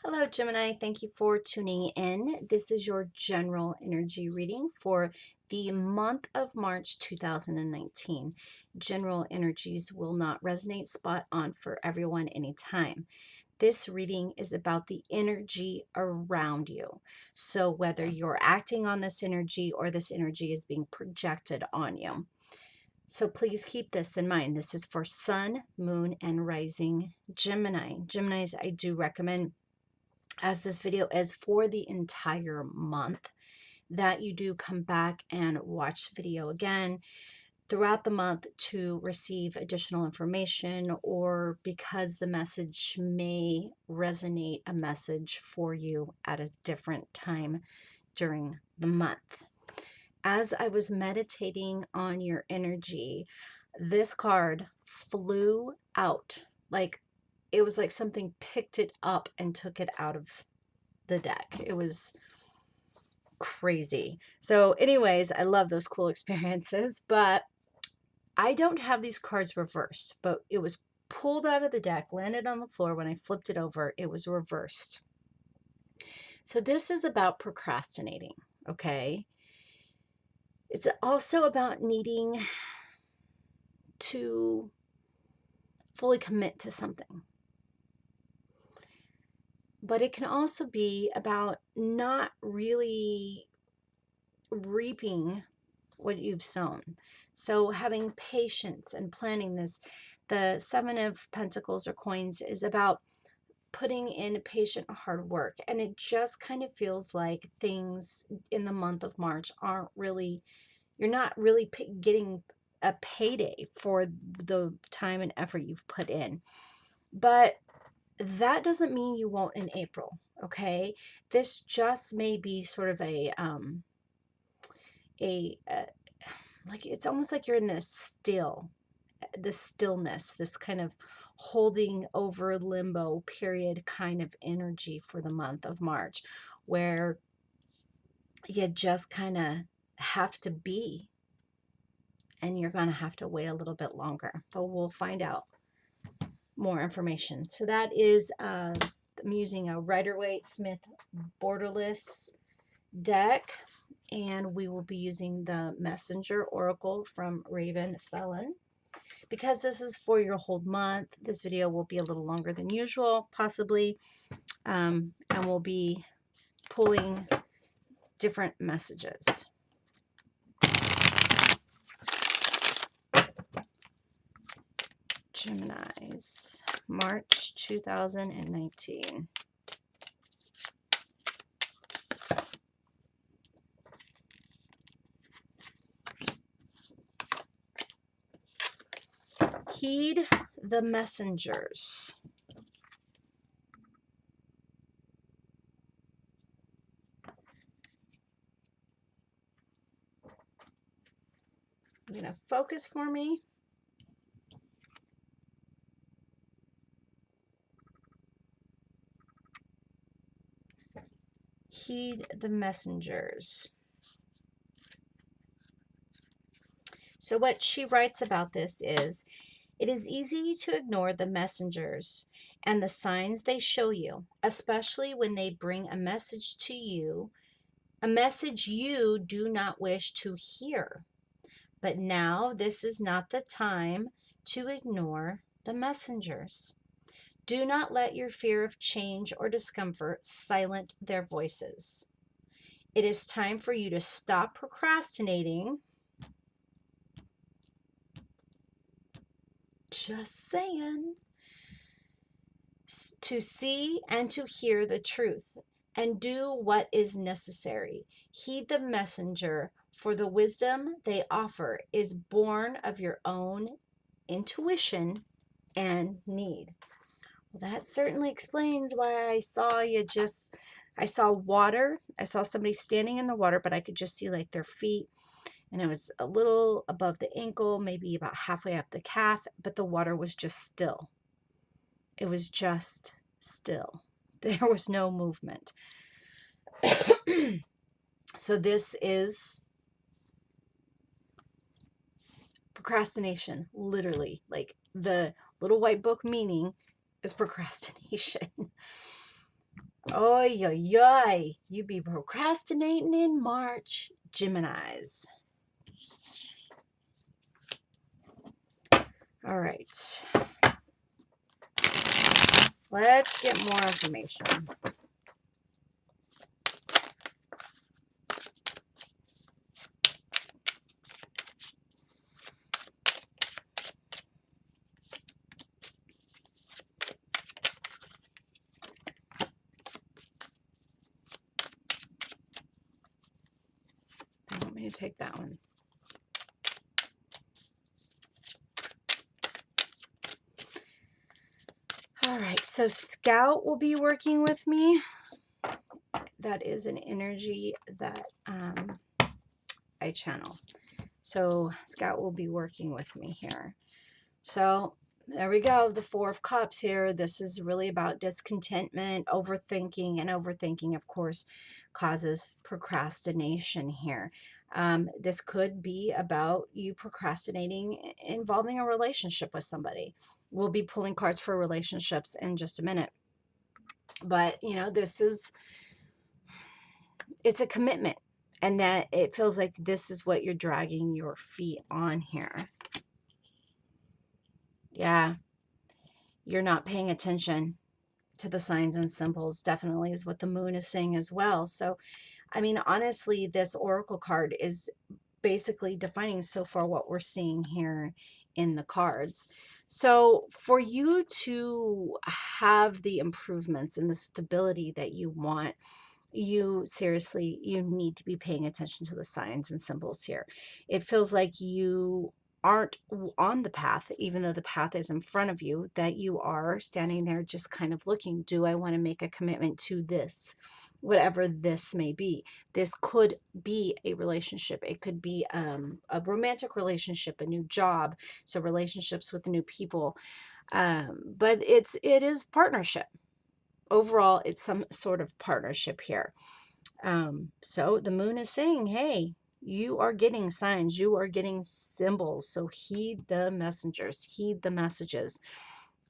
Hello, Gemini. Thank you for tuning in. This is your general energy reading for the month of March 2019. General energies will not resonate spot on for everyone anytime. This reading is about the energy around you. So, whether you're acting on this energy or this energy is being projected on you. So please keep this in mind. This is for Sun, Moon, and Rising Gemini. Geminis, I do recommend, as this video is for the entire month, that you do come back and watch the video again throughout the month to receive additional information, or because the message may resonate a message for you at a different time during the month. As I was meditating on your energy, this card flew out. Like, it was like something picked it up and took it out of the deck. It was crazy. So anyways, I love those cool experiences, but I don't have these cards reversed, but it was pulled out of the deck, landed on the floor. When I flipped it over, it was reversed. So this is about procrastinating, okay? It's also about needing to fully commit to something. But it can also be about not really reaping what you've sown. So having patience and planning this. The Seven of Pentacles or coins is about putting in patient hard work. And it just kind of feels like things in the month of March aren't really, you're not really getting a payday for the time and effort you've put in. But that doesn't mean you won't in April, okay? This just may be sort of like, it's almost like you're in this stillness, this kind of holding over limbo period kind of energy for the month of March, where you just kind of have to be, and you're going to have to wait a little bit longer, but we'll find out more information. So that is I'm using a Rider-Waite-Smith borderless deck, and we will be using the Messenger Oracle from Raven Felon. Because this is for your whole month, this video will be a little longer than usual, possibly, and we'll be pulling different messages. Geminis, March 2019. Heed the messengers. You're going to focus for me. Heed the messengers. So what she writes about this is, it is easy to ignore the messengers and the signs they show you, especially when they bring a message to you, a message you do not wish to hear. But now this is not the time to ignore the messengers. Do not let your fear of change or discomfort silence their voices. It is time for you to stop procrastinating. Just saying. To see and to hear the truth and do what is necessary. Heed the messenger, for the wisdom they offer is born of your own intuition and need. Well, that certainly explains why I saw I saw water. I saw somebody standing in the water, but I could just see like their feet. And it was a little above the ankle, maybe about halfway up the calf, but the water was just still. It was just still. There was no movement. So this is procrastination, literally. Like, the little white book meaning is procrastination. Oy, oy, oy. You be procrastinating in March, Geminis. All right. Let's get more information. I want me to take that one. All right, so Scout will be working with me. That is an energy that I channel. So Scout will be working with me here. So there we go, the Four of Cups here. This is really about discontentment, overthinking, and overthinking, of course, causes procrastination here. This could be about you procrastinating involving a relationship with somebody. We'll be pulling cards for relationships in just a minute. But, you know, it's a commitment, and that it feels like this is what you're dragging your feet on here. Yeah, you're not paying attention to the signs and symbols, definitely is what the moon is saying as well. So, I mean, honestly, this oracle card is basically defining so far what we're seeing here in the cards. So for you to have the improvements and the stability that you want, you need to be paying attention to the signs and symbols here. It feels like you aren't on the path, even though the path is in front of you, that you are standing there just kind of looking, do I want to make a commitment to this, whatever this may be? This could be a relationship, it could be a romantic relationship, a new job, so relationships with new people, but it is partnership. Overall, it's some sort of partnership here. So the moon is saying, hey, you are getting signs, you are getting symbols. So heed the messengers, heed the messages.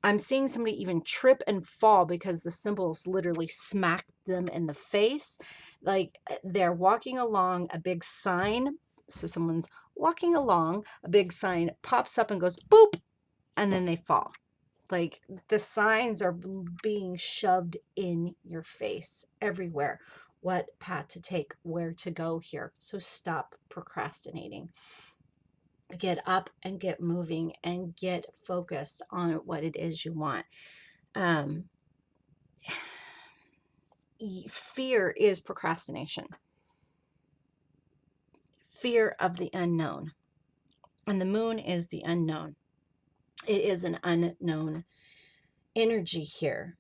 I'm seeing somebody even trip and fall because the symbols literally smacked them in the face. Like they're walking along, a big sign. So someone's walking along, a big sign pops up and goes boop, and then they fall. Like the signs are being shoved in your face everywhere. What path to take, where to go here. So stop procrastinating. Get up and get moving and get focused on what it is you want. Fear is procrastination. Fear of the unknown. And the moon is the unknown. It is an unknown energy here.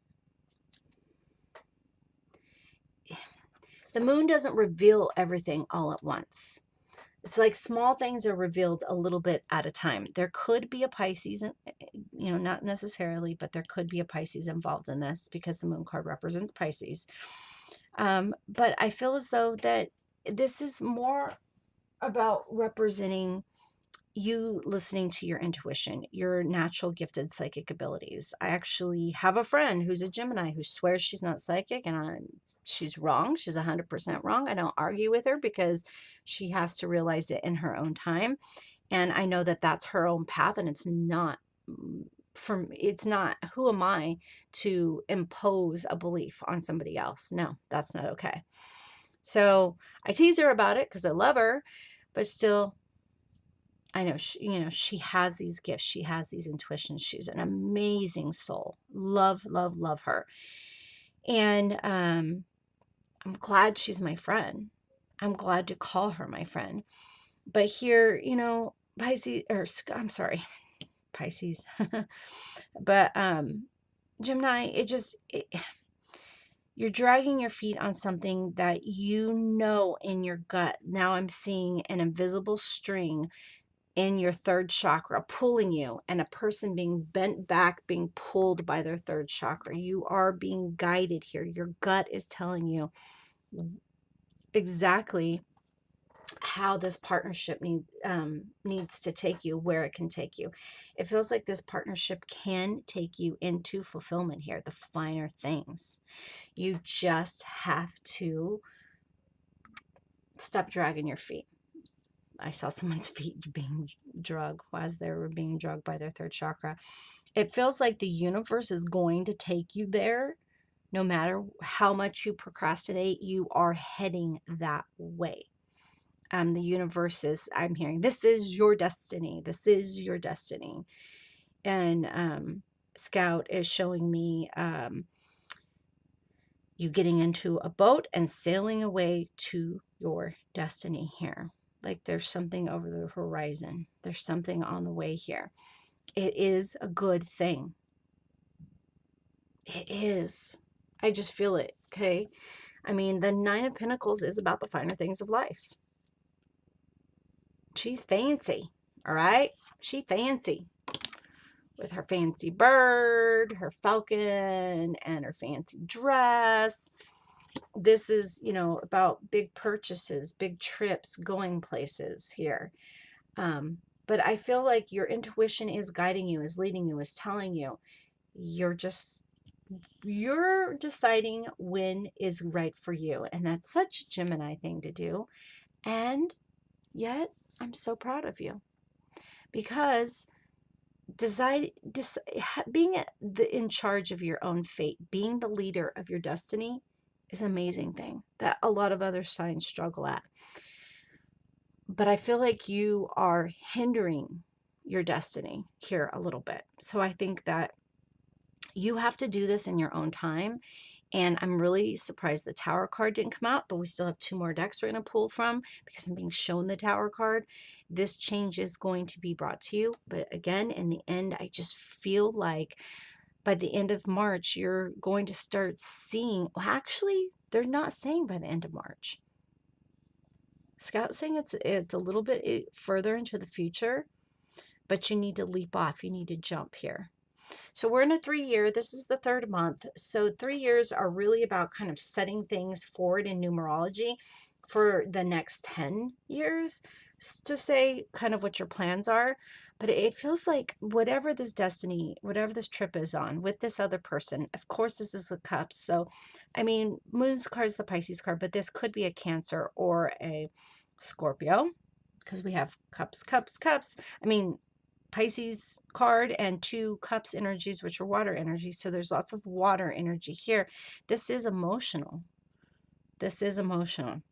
The moon doesn't reveal everything all at once. It's like small things are revealed a little bit at a time. There could be a Pisces, you know, not necessarily, but there could be a Pisces involved in this because the moon card represents Pisces. But I feel as though that this is more about representing you listening to your intuition, your natural gifted psychic abilities. I actually have a friend who's a Gemini who swears she's not psychic, and she's wrong. She's 100% wrong. I don't argue with her because she has to realize it in her own time. And I know that that's her own path, and it's not who am I to impose a belief on somebody else? No, that's not okay. So I tease her about it because I love her, but still, I know she has these gifts. She has these intuitions. She's an amazing soul. Love, love, love her. And I'm glad she's my friend. I'm glad to call her my friend. But here, Pisces, or I'm sorry, Pisces. But Gemini, you're dragging your feet on something that you know in your gut. Now I'm seeing an invisible string in your third chakra pulling you, and a person being bent back, being pulled by their third chakra. You are being guided here. Your gut is telling you exactly how this partnership needs to take you, where it can take you. It feels like this partnership can take you into fulfillment here, the finer things. You just have to stop dragging your feet. I saw someone's feet being drugged as they were being drugged by their third chakra. It feels like the universe is going to take you there. No matter how much you procrastinate, you are heading that way. The universe is, I'm hearing, this is your destiny. This is your destiny. And Scout is showing me you getting into a boat and sailing away to your destiny here. Like there's something over the horizon. There's something on the way here. It is a good thing. It is. I just feel it, okay? I mean, the Nine of Pentacles is about the finer things of life. She's fancy, all right? She fancy. With her fancy bird, her falcon, and her fancy dress. This is, you know, about big purchases, big trips, going places here. But I feel like your intuition is guiding you, is leading you, is telling you. You're deciding when is right for you. And that's such a Gemini thing to do. And yet, I'm so proud of you. Because being in charge of your own fate, being the leader of your destiny is an amazing thing that a lot of other signs struggle at. But I feel like you are hindering your destiny here a little bit. So I think that you have to do this in your own time. And I'm really surprised the Tower card didn't come out, but we still have 2 more decks we're going to pull from because I'm being shown the Tower card. This change is going to be brought to you. But again, in the end, I just feel like by the end of March, you're going to start seeing, well, actually, they're not saying by the end of March. Scout's saying it's a little bit further into the future, but you need to leap off. You need to jump here. So we're in a 3-year. This is the 3rd month. So 3 years are really about kind of setting things forward in numerology for the next 10 years to say kind of what your plans are. But it feels like whatever this destiny, whatever this trip is on with this other person, of course, this is a Cups. So, I mean, Moon's card is the Pisces card, but this could be a Cancer or a Scorpio because we have Cups, Cups, Cups. I mean, Pisces card and 2 Cups energies, which are water energies. So there's lots of water energy here. This is emotional. This is emotional.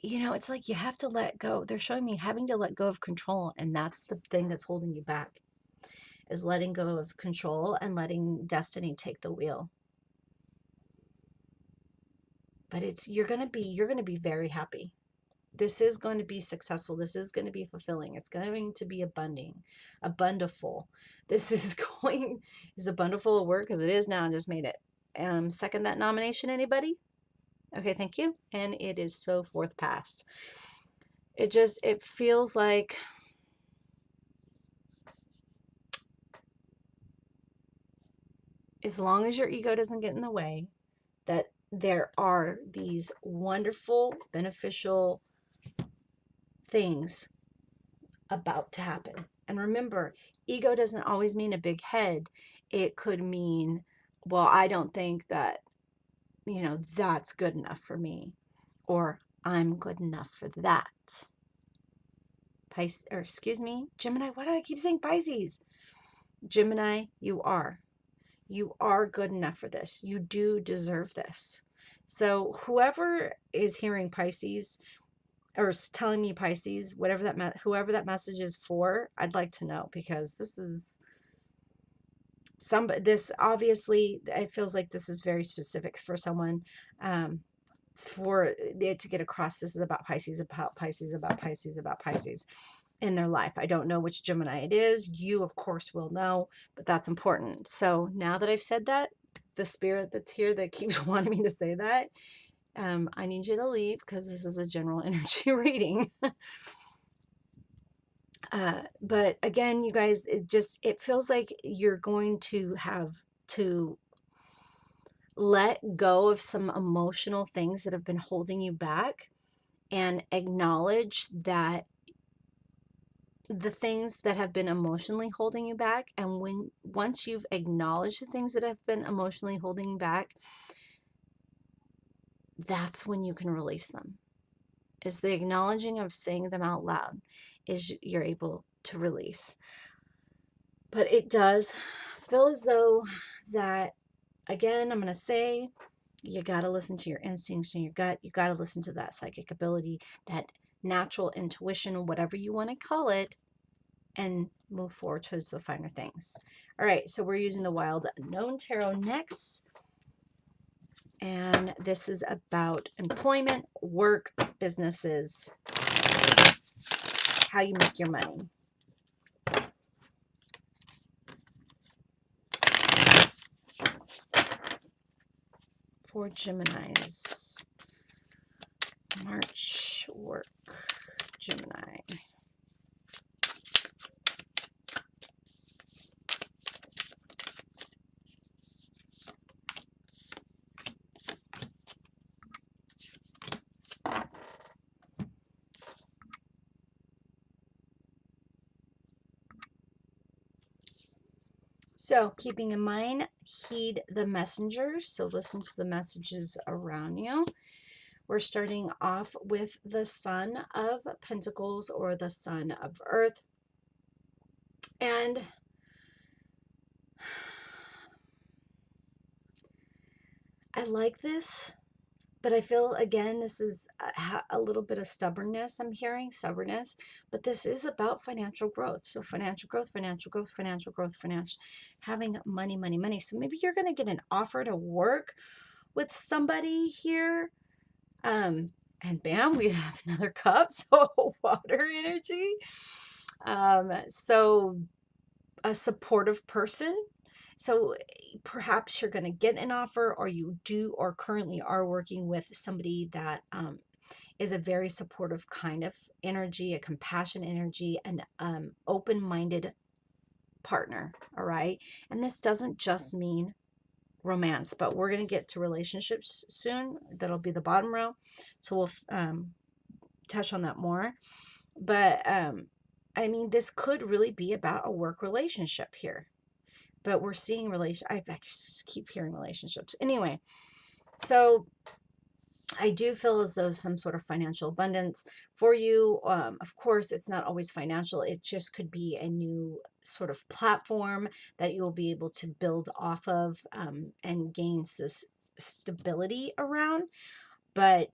You know, it's like you have to let go. They're showing me having to let go of control. And that's the thing that's holding you back, is letting go of control and letting destiny take the wheel. But you're going to be very happy. This is going to be successful. This is going to be fulfilling. It's going to be abundantful. This is a bundleful of work, because it is now. I just made it. Second that nomination, anybody? Okay, thank you. And it is so forth past. It feels like as long as your ego doesn't get in the way, that there are these wonderful, beneficial things about to happen. And remember, ego doesn't always mean a big head. It could mean, well, I don't think that, that's good enough for me, or I'm good enough for that. Gemini. Why do I keep saying Pisces? Gemini, you are good enough for this. You do deserve this. So whoever is hearing Pisces or telling me Pisces, whoever that message is for, I'd like to know, because this obviously, it feels like this is very specific for someone. For it to get across, this is about Pisces, about Pisces, about Pisces, about Pisces in their life. I don't know which Gemini it is. You, of course, will know, but that's important. So now that I've said that, the spirit that's here that keeps wanting me to say that, I need you to leave, because this is a general energy reading. But again, you guys, it feels like you're going to have to let go of some emotional things that have been holding you back and acknowledge that the things that have been emotionally holding you back. And once you've acknowledged the things that have been emotionally holding you back, that's when you can release them. Is the acknowledging of saying them out loud is you're able to release. But it does feel as though that, again, I'm going to say, you got to listen to your instincts and your gut. You got to listen to that psychic ability, that natural intuition, whatever you want to call it, and move forward towards the finer things. All right, so we're using the Wild Unknown Tarot next. And this is about employment, work, businesses, how you make your money. For Gemini's March work, Gemini. So keeping in mind, heed the messengers. So listen to the messages around you. We're starting off with the Son of Pentacles, or the Son of Earth. And I like this, but I feel, again, this is a little bit of stubbornness. I'm hearing stubbornness, but this is about financial growth. So financial growth, financial growth, financial growth, having money, money, money. So maybe you're going to get an offer to work with somebody here. And bam, we have another cup. So water energy. So a supportive person. So perhaps you're going to get an offer, or you do, or currently are working with somebody that is a very supportive kind of energy, a compassion energy, an open-minded partner. All right. And this doesn't just mean romance, but we're going to get to relationships soon. That'll be the bottom row. So we'll touch on that more. But I mean, this could really be about a work relationship here. But we're seeing I just keep hearing relationships. Anyway, so I do feel as though some sort of financial abundance for you. Of course, it's not always financial. It just could be a new sort of platform that you'll be able to build off of and gain this stability around. But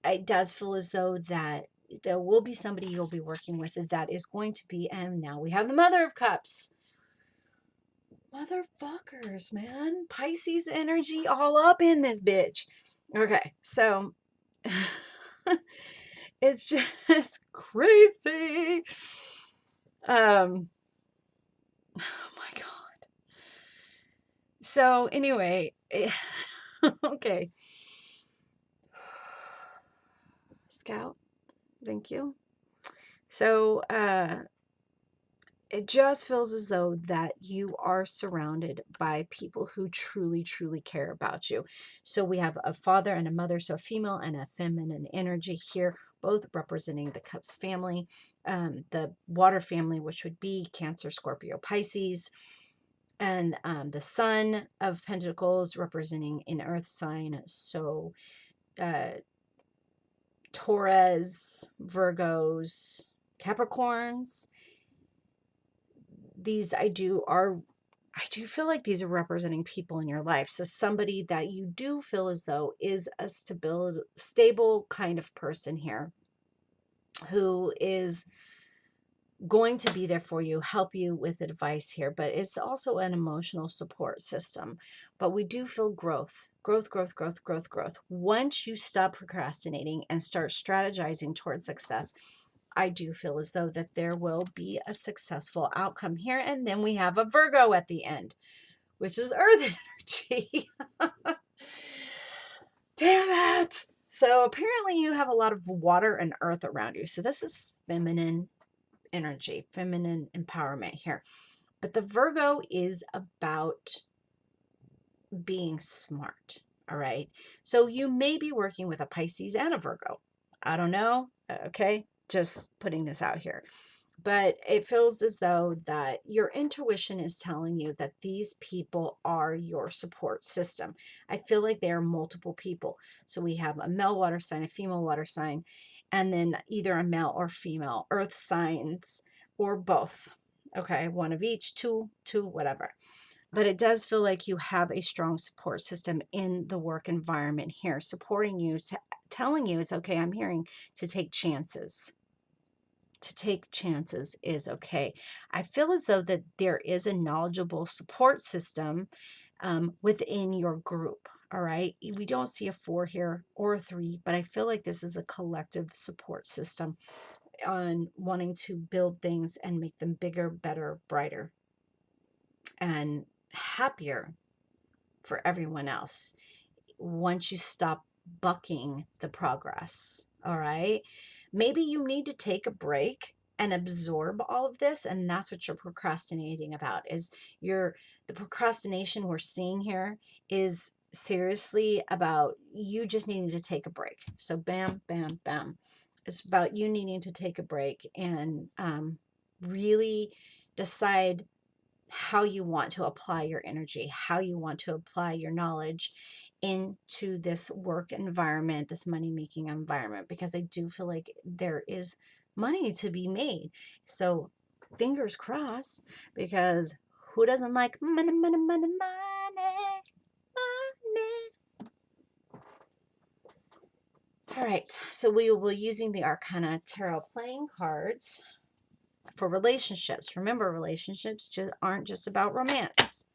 it does feel as though that there will be somebody you'll be working with that is going to be, and now we have the Mother of Cups. Motherfuckers, man. Pisces energy all up in this bitch. Okay, so it's just crazy. Oh my God. So anyway, okay. Scout, thank you. So it just feels as though that you are surrounded by people who truly, truly care about you. So we have a father and a mother, so a female and a feminine energy here, both representing the Cups family, the water family, which would be Cancer, Scorpio, Pisces, and the Son of Pentacles representing an earth sign. So Taurus, Virgos, Capricorns. These I do feel like these are representing people in your life. So somebody that you do feel as though is a stable kind of person here, who is going to be there for you, help you with advice here, but it's also an emotional support system. But we do feel growth. Once you stop procrastinating and start strategizing towards success, I do feel as though that there will be a successful outcome here. And then we have a Virgo at the end, which is earth energy. Damn it. So apparently you have a lot of water and earth around you. So this is feminine energy, feminine empowerment here. But the Virgo is about being smart. All right. So you may be working with a Pisces and a Virgo. I don't know. Okay. Just putting this out here. But it feels as though that your intuition is telling you that these people are your support system. I feel like they are multiple people. So we have a male water sign, a female water sign, and then either a male or female earth signs or both. Okay, one of each, two, whatever. But it does feel like you have a strong support system in the work environment here, supporting you, telling you it's okay. I'm hearing to take chances. To take chances is okay. I feel as though that there is a knowledgeable support system within your group. All right. We don't see a 4 here or a 3, but I feel like this is a collective support system on wanting to build things and make them bigger, better, brighter, and happier for everyone else once you stop bucking the progress. All right. Maybe you need to take a break and absorb all of this. And that's what you're procrastinating about is the procrastination we're seeing here is seriously about you just needing to take a break. So bam, bam, bam. It's about you needing to take a break and really decide how you want to apply your energy, how you want to apply your knowledge into this work environment, this money making environment, because I do feel like there is money to be made. So fingers crossed, because who doesn't like money, money, money, money, money? All right, so we will be using the Arcana Tarot playing cards for relationships. Remember, relationships aren't just about romance.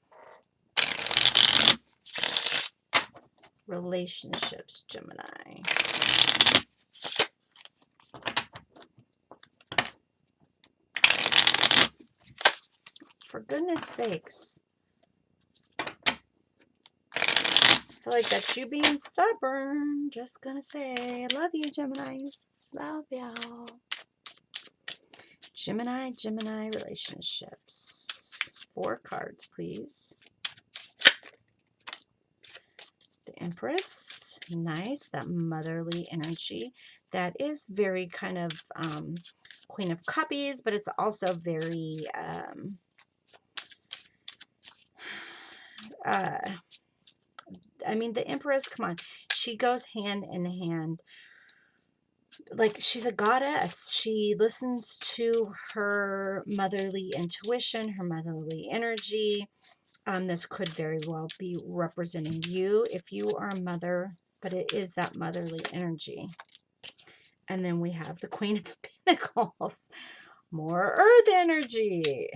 Relationships, Gemini. For goodness sakes. I feel like that's you being stubborn. Just gonna say, I love you, Geminis. Love y'all. Gemini, Gemini relationships. 4 cards, please. The Empress. Nice. That motherly energy. That is very kind of Queen of Cuppies, but it's also very I mean, the Empress, come on, she goes hand in hand. Like, she's a goddess. She listens to her motherly intuition, her motherly energy. This could very well be representing you if you are a mother, but it is that motherly energy. And then we have the Queen of Pentacles. More earth energy.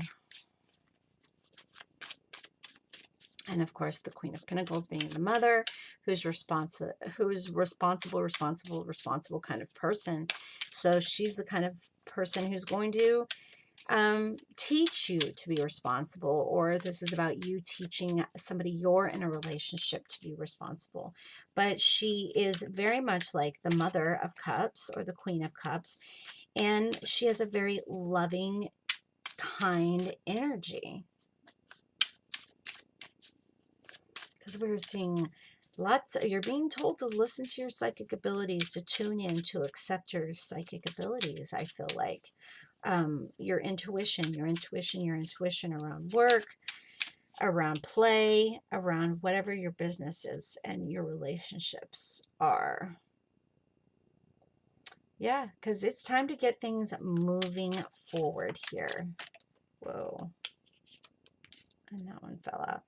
And of course, the Queen of Pentacles being the mother, who's responsible kind of person. So she's the kind of person who's going to teach you to be responsible, or this is about you teaching somebody you're in a relationship to be responsible. But she is very much like the Mother of Cups or the Queen of Cups, and she has a very loving, kind energy. Because we're seeing you're being told to listen to your psychic abilities, to tune in, to accept your psychic abilities, I feel like. Your intuition around work, around play, around whatever your business is and your relationships are. Yeah, because it's time to get things moving forward here. Whoa. And that one fell out.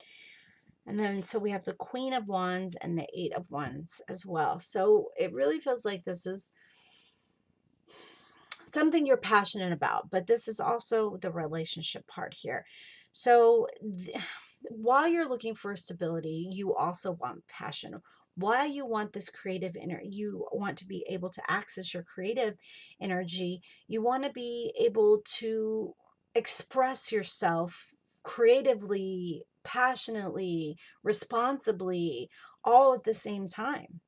And then, so we have the Queen of Wands and the 8 of Wands as well. So it really feels like this is something you're passionate about, but this is also the relationship part here. So while you're looking for stability, you also want passion. While you want this creative energy, you want to be able to access your creative energy. You want to be able to express yourself creatively, passionately, responsibly, all at the same time.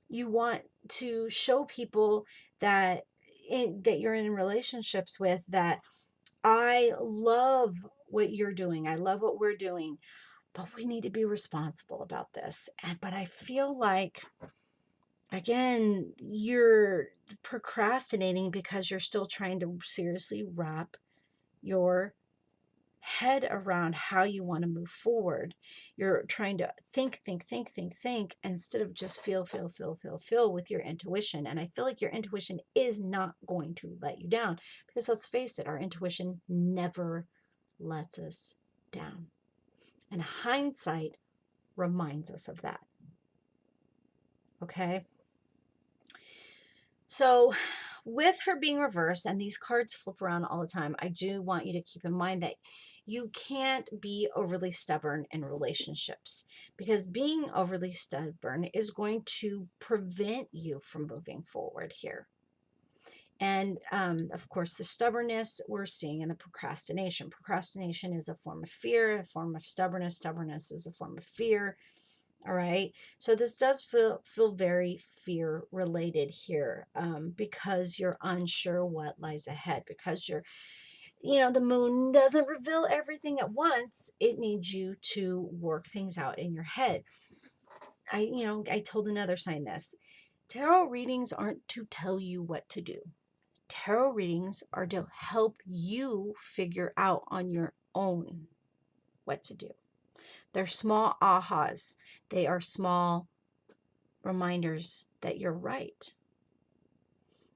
You want to show people that that you're in relationships with that I love what you're doing. I love what we're doing. but we need to be responsible about this. But I feel like, again, you're procrastinating because you're still trying to seriously wrap your head around how you want to move forward. You're trying to think, instead of just feel with your intuition. And I feel like your intuition is not going to let you down, because let's face it, our intuition never lets us down. And hindsight reminds us of that. Okay? So with her being reversed, and these cards flip around all the time, I do want you to keep in mind that you can't be overly stubborn in relationships, because being overly stubborn is going to prevent you from moving forward here. And of course, the stubbornness we're seeing in the procrastination. Procrastination is a form of fear, a form of stubbornness. Stubbornness is a form of fear. All right. So this does feel very fear related here, because you're unsure what lies ahead, because the moon doesn't reveal everything at once. It needs you to work things out in your head. I told another sign this. Tarot readings aren't to tell you what to do. Tarot readings are to help you figure out on your own what to do. They're small ahas. They are small reminders that you're right.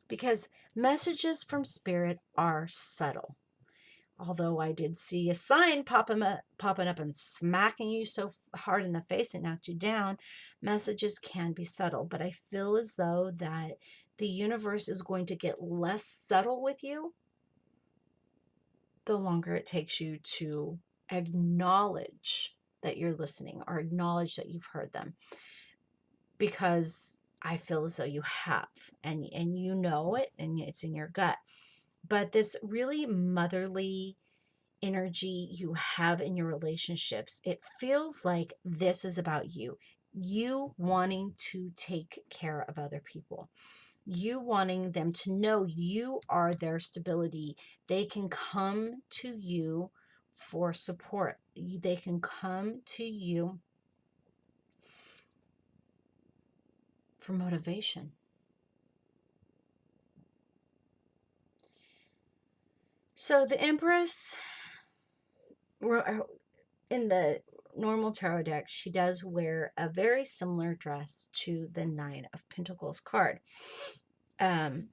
Because messages from spirit are subtle. Although I did see a sign popping up and smacking you so hard in the face it knocked you down, messages can be subtle. But I feel as though that the universe is going to get less subtle with you the longer it takes you to acknowledge that you're listening, or acknowledge that you've heard them. Because I feel as though you have, and you know it, and it's in your gut. But this really motherly energy you have in your relationships, it feels like this is about you wanting to take care of other people, you wanting them to know you are their stability. They can come to you for support. They can come to you for motivation. So the Empress, in the normal tarot deck, she does wear a very similar dress to the Nine of Pentacles card. And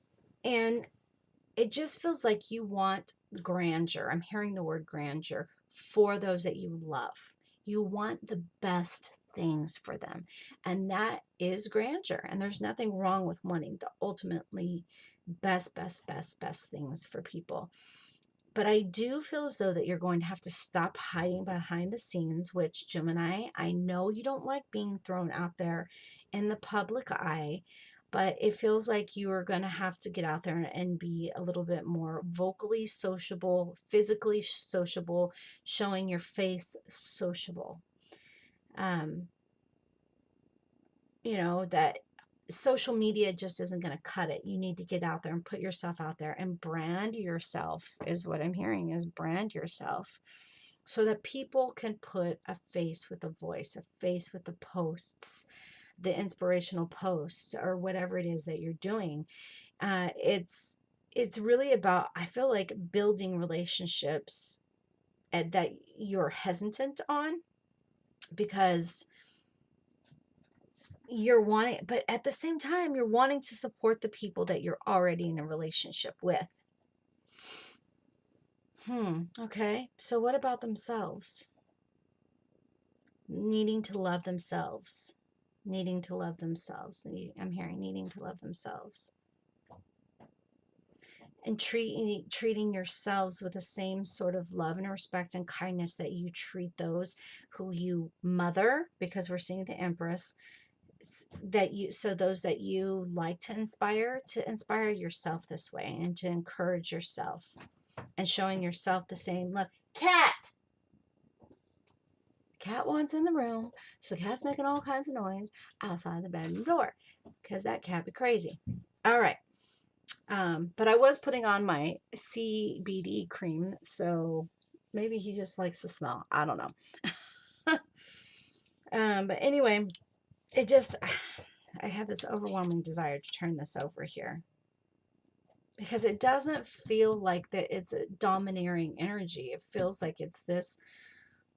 it just feels like you want grandeur. I'm hearing the word grandeur for those that you love. You want the best things for them. And that is grandeur. And there's nothing wrong with wanting the ultimately best things for people. But I do feel as though that you're going to have to stop hiding behind the scenes, which, Gemini, I know you don't like being thrown out there in the public eye, but it feels like you are going to have to get out there and be a little bit more vocally sociable, physically sociable, showing your face sociable. That social media just isn't going to cut it. You need to get out there and put yourself out there and brand yourself, is what I'm hearing, is brand yourself, so that people can put a face with a voice, a face with the posts, the inspirational posts, or whatever it is that you're doing. It's really about, I feel like, building relationships that you're hesitant on, because you're wanting, but at the same time, you're wanting to support the people that you're already in a relationship with. Okay. So what about themselves? Needing to love themselves. Needing to love themselves. I'm hearing needing to love themselves. And treating yourselves with the same sort of love and respect and kindness that you treat those who you mother, because we're seeing the Empress, those that you like to inspire yourself this way, and to encourage yourself, and showing yourself the same love. Cat wants in the room, so the cat's making all kinds of noise outside the bedroom door, because that cat be crazy. All right. But I was putting on my CBD cream, so maybe he just likes the smell. I don't know. But anyway, it just, I have this overwhelming desire to turn this over here because it doesn't feel like that it's a domineering energy. It feels like it's this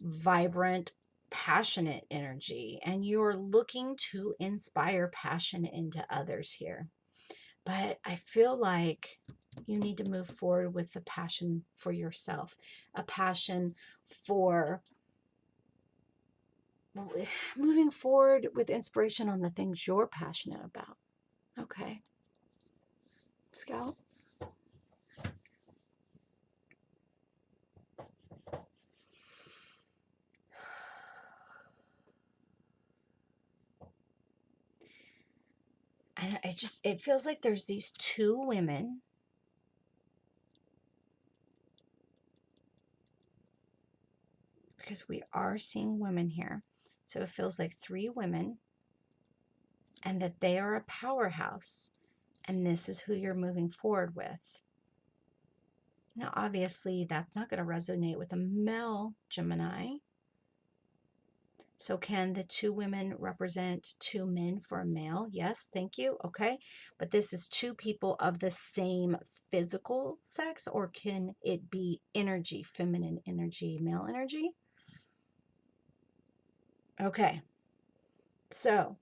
vibrant, passionate energy, and you're looking to inspire passion into others here. But I feel like you need to move forward with the passion for yourself, a passion for moving forward with inspiration on the things you're passionate about. Okay, Scout. And it feels like there's these two women because we are seeing women here. So it feels like three women and that they are a powerhouse. And this is who you're moving forward with. Now, obviously, that's not going to resonate with a male Gemini. So can the two women represent two men for a male? Yes, thank you. Okay. But this is two people of the same physical sex, or can it be energy, feminine energy, male energy? Okay. So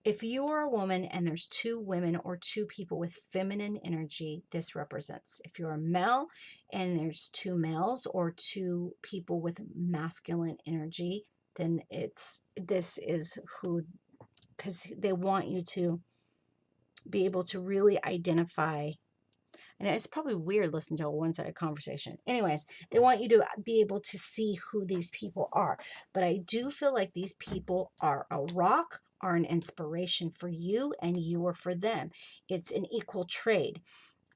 if you are a woman and there's two women or two people with feminine energy, this represents. If you're a male and there's two males or two people with masculine energy, then this is who, because they want you to be able to really identify. And it's probably weird listening to a one-sided conversation. Anyways, they want you to be able to see who these people are. But I do feel like these people are a rock, are an inspiration for you, and you are for them. It's an equal trade.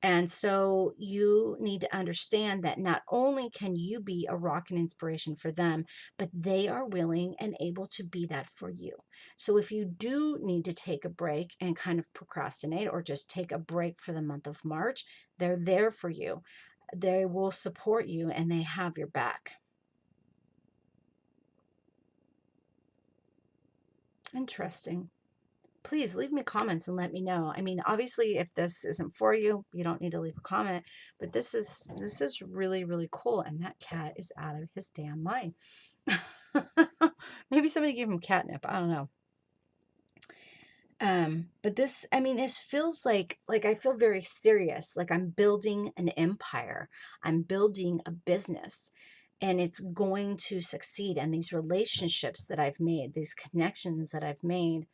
And so you need to understand that not only can you be a rock and inspiration for them, but they are willing and able to be that for you. So if you do need to take a break and kind of procrastinate or just take a break for the month of March, they're there for you. They will support you and they have your back. Interesting. Please leave me comments and let me know. I mean, obviously, if this isn't for you, you don't need to leave a comment. But this is really, really cool. And that cat is out of his damn mind. Maybe somebody gave him catnip. I don't know. But this, I mean, this feels like I feel very serious. Like I'm building an empire. I'm building a business. And it's going to succeed. And these relationships that I've made, these connections that I've made,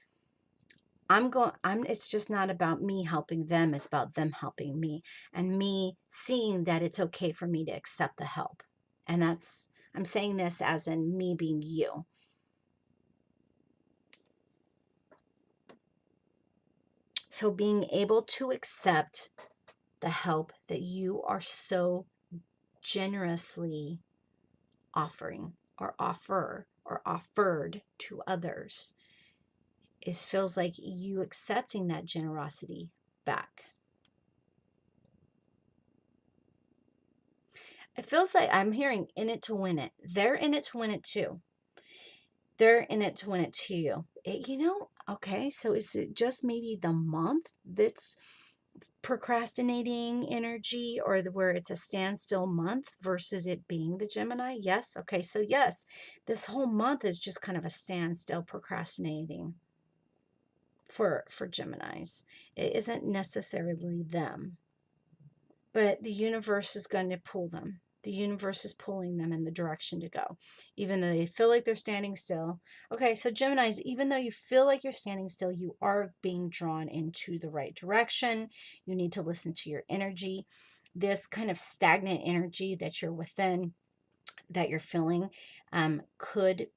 it's just not about me helping them. It's about them helping me and me seeing that it's okay for me to accept the help. And I'm saying this as in me being you. So being able to accept the help that you are so generously offering or offered to others feels like you accepting that generosity back. It feels like I'm hearing in it to win it. They're in it to win it too. They're in it to win it too. Okay, so is it just maybe the month that's procrastinating energy, or where it's a standstill month versus it being the Gemini? Yes. Okay, so yes, this whole month is just kind of a standstill procrastinating for Geminis. It isn't necessarily them, but the universe is going to pull them. The universe is pulling them in the direction to go, even though they feel like they're standing still. Okay, so Geminis, even though you feel like you're standing still, you are being drawn into the right direction. You need to listen to your energy. This kind of stagnant energy that you're within, that you're feeling,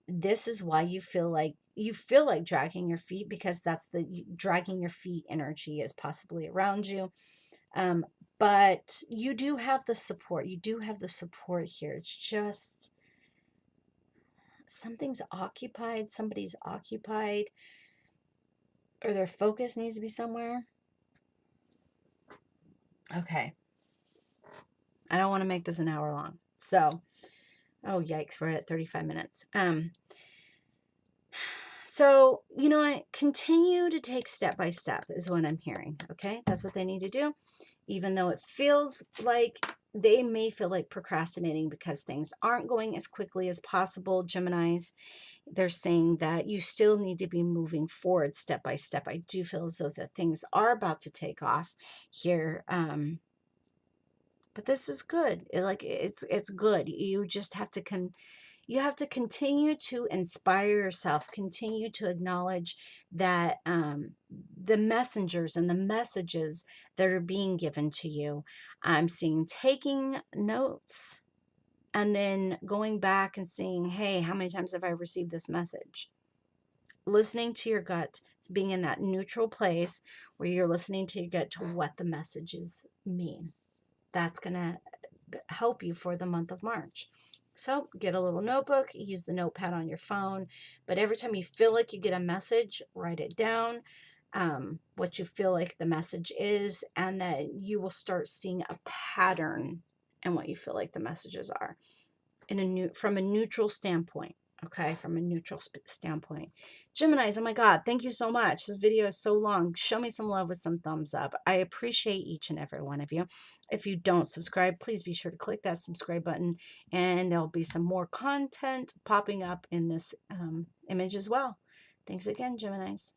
this is why you feel like dragging your feet, because that's the dragging your feet energy is possibly around you. But you do have the support. You do have the support here. It's just somebody's occupied, or their focus needs to be somewhere. Okay. I don't want to make this an hour long. So, oh, yikes, we're at 35 minutes. So, you know what? Continue to take step by step is what I'm hearing. Okay. That's what they need to do. Even though it feels like they may feel like procrastinating because things aren't going as quickly as possible, Geminis, they're saying that you still need to be moving forward step by step. I do feel as though that things are about to take off here. But this is good. It's good. You just have to you have to continue to inspire yourself, continue to acknowledge that the messengers and the messages that are being given to you. I'm seeing taking notes and then going back and seeing, hey, how many times have I received this message? Listening to your gut, being in that neutral place where you're listening to your gut to what the messages mean. That's going to help you for the month of March. So get a little notebook, use the notepad on your phone, but every time you feel like you get a message, write it down, what you feel like the message is, and that you will start seeing a pattern in what you feel like the messages are from a neutral standpoint. Okay, from a neutral standpoint. Geminis, oh my God, thank you so much. This video is so long. Show me some love with some thumbs up. I appreciate each and every one of you. If you don't subscribe, please be sure to click that subscribe button, and there'll be some more content popping up in this image as well. Thanks again, Geminis.